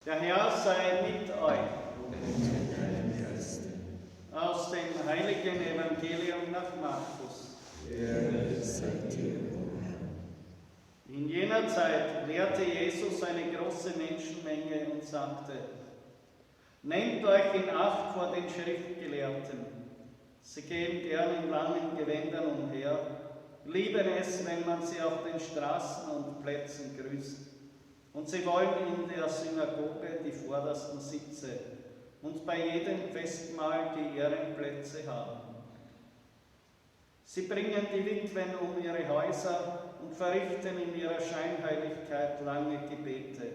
Der Herr sei mit euch. Aus dem heiligen Evangelium nach Markus. In jener Zeit lehrte Jesus eine große Menschenmenge und sagte: Nehmt euch in Acht vor den Schriftgelehrten. Sie gehen gern in langen Gewändern umher, lieben es, wenn man sie auf den Straßen und Plätzen grüßt. Und sie wollen in der Synagoge die vordersten Sitze und bei jedem Festmahl die Ehrenplätze haben. Sie bringen die Witwen um ihre Häuser und verrichten in ihrer Scheinheiligkeit lange Gebete.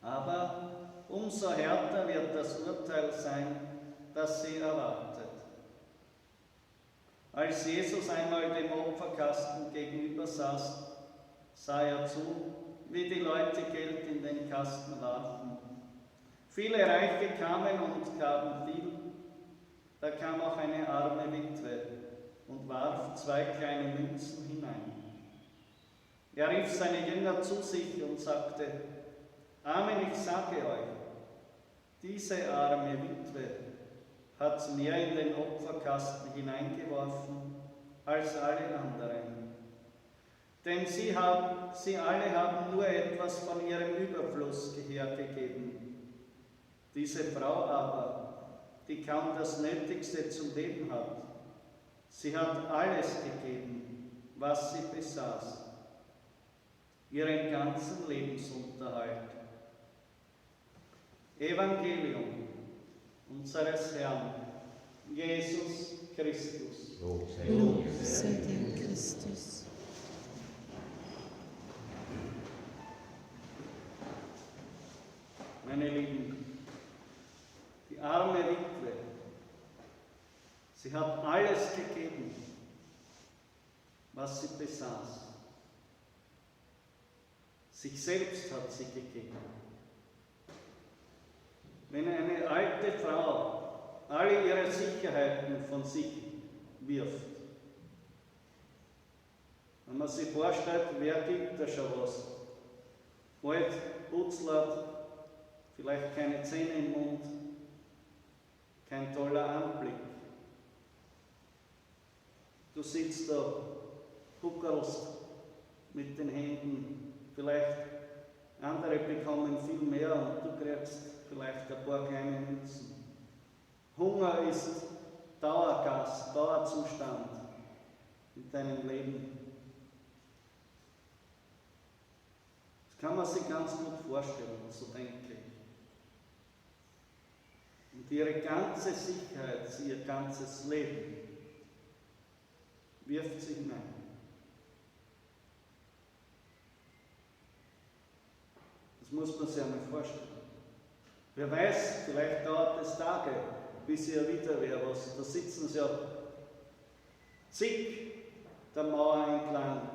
Aber umso härter wird das Urteil sein, das sie erwartet. Als Jesus einmal dem Opferkasten gegenüber saß, sah er zu, wie die Leute Geld in den Kasten warfen. Viele Reiche kamen und gaben viel. Da kam auch eine arme Witwe und warf 2 kleine Münzen hinein. Er rief seine Jünger zu sich und sagte: Amen, ich sage euch, diese arme Witwe hat mehr in den Opferkasten hineingeworfen als alle anderen. Denn sie alle haben nur etwas von ihrem Überfluss hergegeben. Diese Frau aber, die kaum das Nötigste zum Leben hat, sie hat alles gegeben, was sie besaß, ihren ganzen Lebensunterhalt. Evangelium unseres Herrn Jesus Christus. Lob sei dir, Christus. Meine Lieben, die arme Witwe, sie hat alles gegeben, was sie besaß. Sich selbst hat sie gegeben. Wenn eine alte Frau alle ihre Sicherheiten von sich wirft, wenn man sich vorstellt, wer gibt da schon was? Alt, putzlert, vielleicht keine Zähne im Mund, kein toller Anblick. Du sitzt da, buckelst mit den Händen, vielleicht andere bekommen viel mehr und du kriegst vielleicht ein paar kleine Münzen. Hunger ist Dauergast, Dauerzustand in deinem Leben. Das kann man sich ganz gut vorstellen, so denke ich. Und ihre ganze Sicherheit, ihr ganzes Leben wirft sie hinein. Das muss man sich einmal vorstellen. Wer weiß, vielleicht dauert es Tage, bis ihr wieder wer was. Da sitzen sie ja zig der Mauer entlang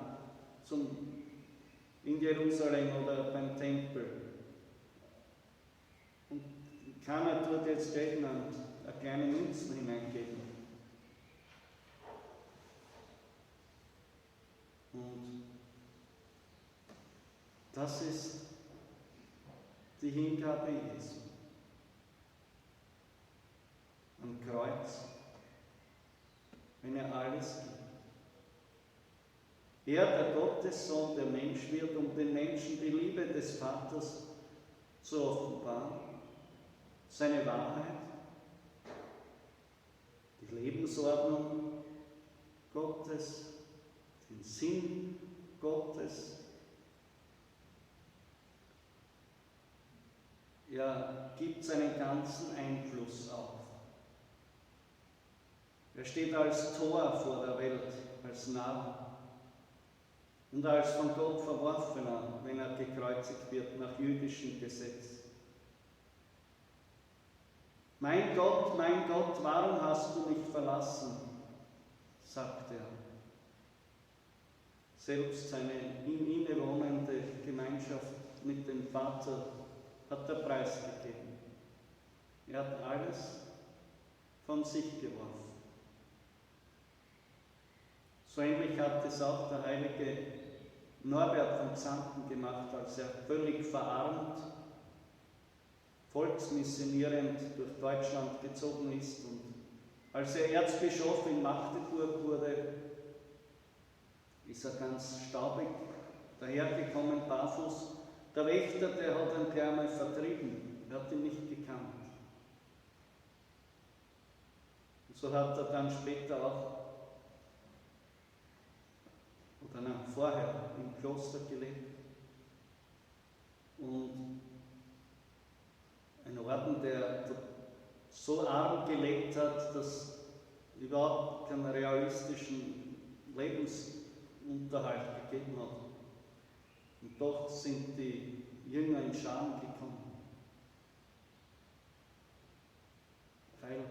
in Jerusalem oder beim Tempel. Und keiner tut jetzt stehen und eine kleine Münzen hineingeben. Und das ist die Hingabe Jesu. Am Kreuz, wenn er alles gibt. Er, der Gottessohn, der Mensch wird, um den Menschen die Liebe des Vaters zu offenbaren, seine Wahrheit, die Lebensordnung Gottes, den Sinn Gottes. Er gibt seinen ganzen Einfluss auf. Er steht als Tor vor der Welt, als Narr und als von Gott Verworfener, wenn er gekreuzigt wird nach jüdischem Gesetz. Mein Gott, warum hast du mich verlassen? Sagt er. Selbst seine in ihm wohnende Gemeinschaft mit dem Vater hat er preisgegeben. Er hat alles von sich geworfen. So ähnlich hat es auch der heilige Norbert von Xanten gemacht, als er völlig verarmt volksmissionierend durch Deutschland gezogen ist. Und als er Erzbischof in Magdeburg wurde, ist er ganz staubig dahergekommen, barfuß. Der Wächter, der hat ihn gleich einmal vertrieben, er hat ihn nicht gekannt. Und so hat er dann später auch, oder nein, vorher im Kloster gelebt. Und ein Orden, der so arm gelebt hat, dass überhaupt keinen realistischen Lebensunterhalt gegeben hat. Und doch sind die Jünger in Scharen gekommen. Weil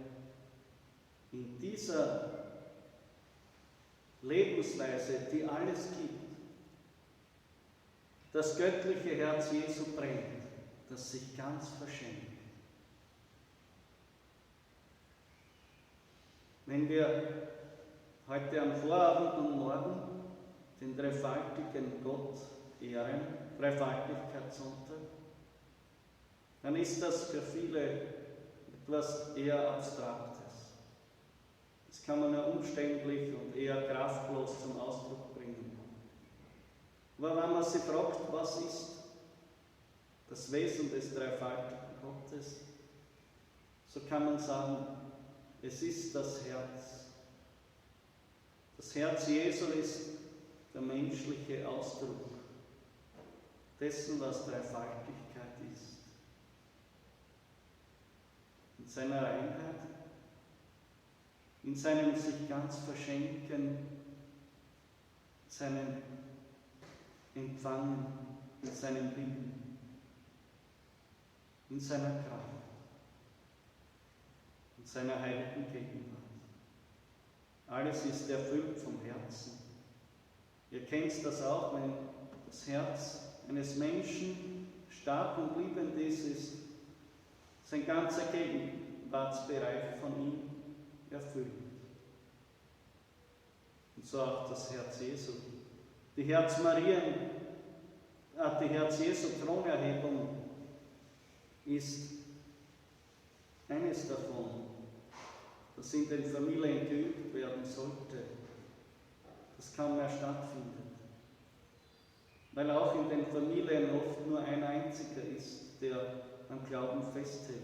in dieser Lebensweise, die alles gibt, das göttliche Herz Jesu brennt, das sich ganz verschenkt. Wenn wir heute am Vorabend und morgen den dreifaltigen Gott ehren, Dreifaltigkeitssonntag, dann ist das für viele etwas eher Abstraktes. Das kann man nur umständlich und eher kraftlos zum Ausdruck bringen. Aber wenn man sich fragt, was ist das Wesen des dreifaltigen Gottes, so kann man sagen, es ist das Herz. Das Herz Jesu ist der menschliche Ausdruck dessen, was Dreifaltigkeit ist. In seiner Reinheit, in seinem sich ganz verschenken, seinem Empfangen, in seinem Lieben, in seiner Kraft, in seiner heiligen Gegenwart. Alles ist erfüllt vom Herzen. Ihr kennt das auch, wenn das Herz eines Menschen stark und liebend ist sein ganzer Gegenwartsbereich von ihm erfüllt. Und so auch das Herz Jesu. Die Herz Jesu Thronerhebung ist eines davon, das in den Familien geübt werden sollte, das kaum mehr stattfindet. Weil auch in den Familien oft nur ein einziger ist, der am Glauben festhält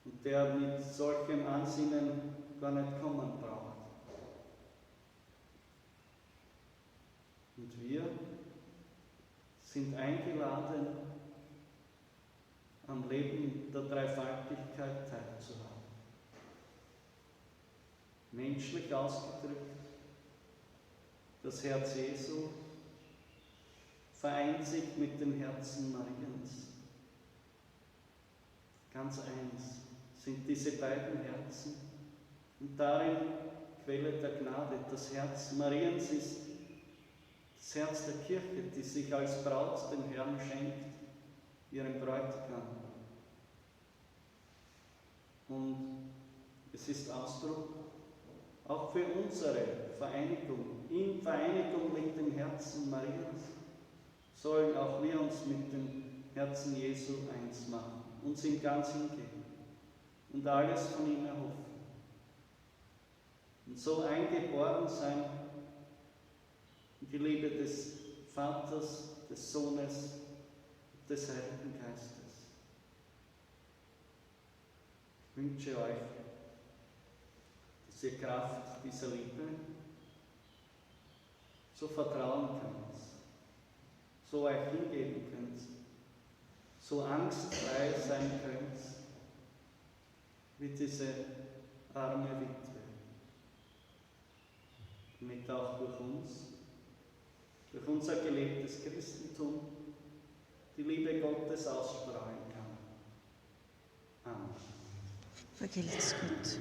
und der mit solchem Ansinnen gar nicht kommen braucht. Und wir sind eingeladen, am Leben der Dreifaltigkeit teilzuhaben. Menschlich ausgedrückt, das Herz Jesu vereint sich mit dem Herzen Mariens. Ganz eins sind diese beiden Herzen und darin Quelle der Gnade. Das Herz Mariens ist das Herz der Kirche, die sich als Braut dem Herrn schenkt, ihrem Bräutigam. Und es ist Ausdruck auch für unsere Vereinigung. In Vereinigung mit dem Herzen Mariens sollen auch wir uns mit dem Herzen Jesu eins machen, uns ihm ganz hingeben und alles von ihm erhoffen. Und so eingeboren sein in die Liebe des Vaters, des Sohnes, des Heiligen Geistes. Ich wünsche euch, dass ihr Kraft dieser Liebe so vertrauen könnt, so euch hingeben könnt, so angstfrei sein könnt, wie diese arme Witwe, damit auch durch uns, durch unser gelebtes Christentum, die Liebe Gottes ausstrahlen kann. Amen. Vergelt's Gott.